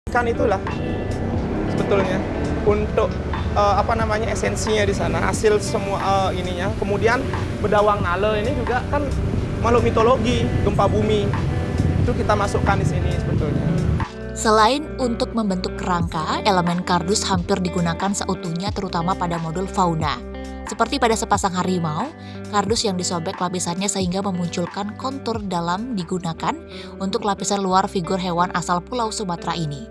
Kan itulah sebetulnya untuk esensinya di sana, hasil semua ininya. Kemudian bedawang nale ini juga kan makhluk mitologi, gempa bumi. Itu kita masukkan di sini sebetulnya. Selain untuk membentuk kerangka, elemen kardus hampir digunakan seutuhnya terutama pada modul fauna. Seperti pada sepasang harimau, kardus yang disobek lapisannya sehingga memunculkan kontur dalam digunakan untuk lapisan luar figur hewan asal Pulau Sumatera ini.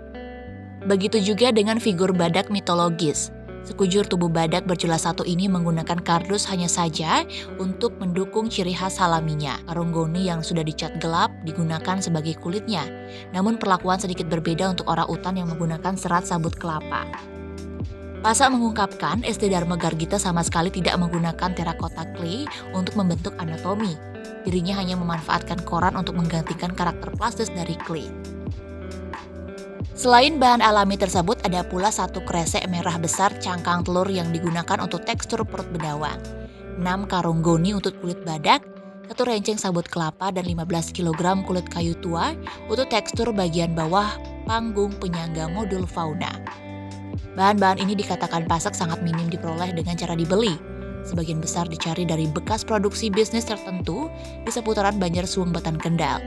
Begitu juga dengan figur badak mitologis. Sekujur tubuh badak berjelas satu ini menggunakan kardus hanya saja untuk mendukung ciri khas alaminya. Karung goni yang sudah dicat gelap digunakan sebagai kulitnya. Namun perlakuan sedikit berbeda untuk orang utan yang menggunakan serat sabut kelapa. Pasak mengungkapkan SD Dharma Gargita sama sekali tidak menggunakan terakota clay untuk membentuk anatomi. Dirinya hanya memanfaatkan koran untuk menggantikan karakter plastis dari clay. Selain bahan alami tersebut, ada pula satu kresek merah besar cangkang telur yang digunakan untuk tekstur perut bedawang, 6 karung goni untuk kulit badak, 1 renceng sabut kelapa, dan 15 kg kulit kayu tua untuk tekstur bagian bawah panggung penyangga modul fauna. Bahan-bahan ini dikatakan Pasak sangat minim diperoleh dengan cara dibeli. Sebagian besar dicari dari bekas produksi bisnis tertentu di seputaran Banjar Suweng, Batan, Kendal.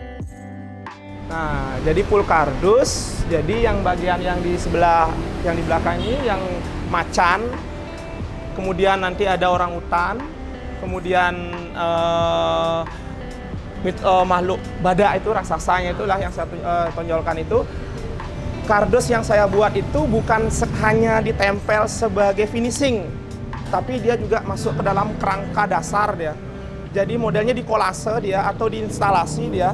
Nah, jadi full kardus. Jadi yang bagian yang di sebelah, yang di belakang ini yang macan. Kemudian nanti ada orang utan. Kemudian makhluk badak itu raksasanya itulah yang saya tonjolkan itu. Kardus yang saya buat itu bukan hanya ditempel sebagai finishing, tapi dia juga masuk ke dalam kerangka dasar dia. Jadi modelnya di kolase dia atau di instalasi dia,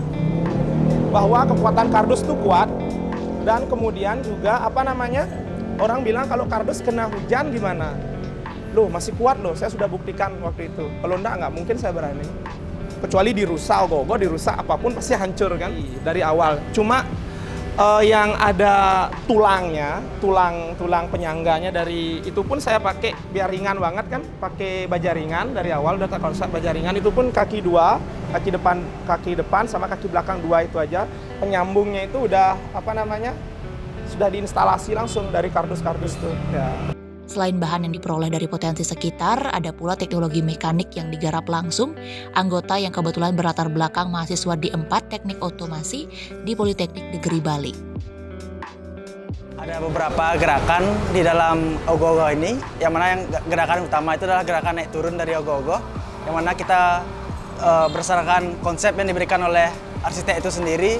bahwa kekuatan kardus itu kuat. Dan kemudian juga orang bilang kalau kardus kena hujan gimana? Loh, masih kuat loh, saya sudah buktikan waktu itu. Kalau enggak mungkin saya berani. Kecuali dirusak, dirusak apapun pasti hancur kan dari awal. Cuma yang ada tulangnya, tulang penyangganya dari itu pun saya pakai biar ringan banget kan, pakai baja ringan dari awal udah tak konsep baja ringan. Itu pun kaki depan sama kaki belakang 2 itu aja. Penyambungnya itu udah sudah diinstalasi langsung dari kardus-kardus tuh ya. Selain bahan yang diperoleh dari potensi sekitar, ada pula teknologi mekanik yang digarap langsung anggota yang kebetulan berlatar belakang mahasiswa di 4 Teknik Otomasi di Politeknik Negeri Bali. Ada beberapa gerakan di dalam ogoh-ogoh ini, yang mana yang gerakan utama itu adalah gerakan naik turun dari ogoh-ogoh, yang mana kita berdasarkan konsep yang diberikan oleh arsitek itu sendiri.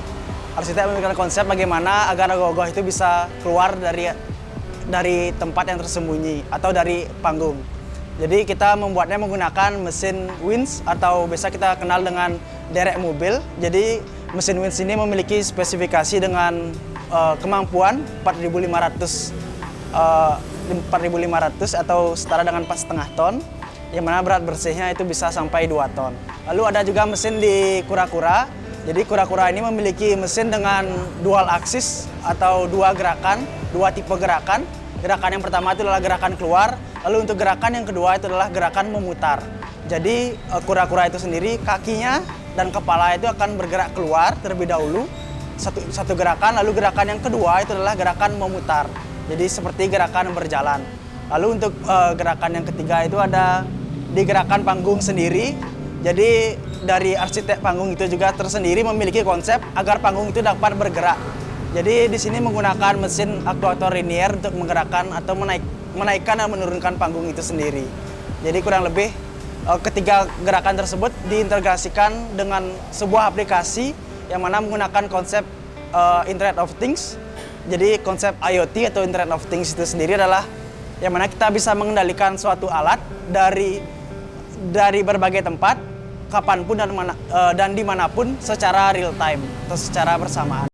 Arsitek memberikan konsep bagaimana agar ogoh-ogoh itu bisa keluar dari tempat yang tersembunyi atau dari panggung. Jadi kita membuatnya menggunakan mesin winch atau biasa kita kenal dengan derek mobil. Jadi mesin winch ini memiliki spesifikasi dengan kemampuan 4.500 atau setara dengan 4,5 ton, yang mana berat bersihnya itu bisa sampai 2 ton. Lalu ada juga mesin di kura-kura. Jadi kura-kura ini memiliki mesin dengan dual aksis atau 2 tipe gerakan. Gerakan yang pertama itu adalah gerakan keluar, lalu untuk gerakan yang kedua itu adalah gerakan memutar. Jadi kura-kura itu sendiri kakinya dan kepala itu akan bergerak keluar terlebih dahulu, satu gerakan, lalu gerakan yang kedua itu adalah gerakan memutar. Jadi seperti gerakan berjalan. Lalu untuk gerakan yang ketiga itu ada di gerakan panggung sendiri. Jadi dari arsitek panggung itu juga tersendiri memiliki konsep agar panggung itu dapat bergerak. Jadi di sini menggunakan mesin aktuator linear untuk menggerakkan atau menaikkan dan menurunkan panggung itu sendiri. Jadi kurang lebih ketiga gerakan tersebut diintegrasikan dengan sebuah aplikasi yang mana menggunakan konsep Internet of Things. Jadi konsep IoT atau Internet of Things itu sendiri adalah yang mana kita bisa mengendalikan suatu alat dari berbagai tempat, kapanpun dan dimanapun secara real time atau secara bersamaan.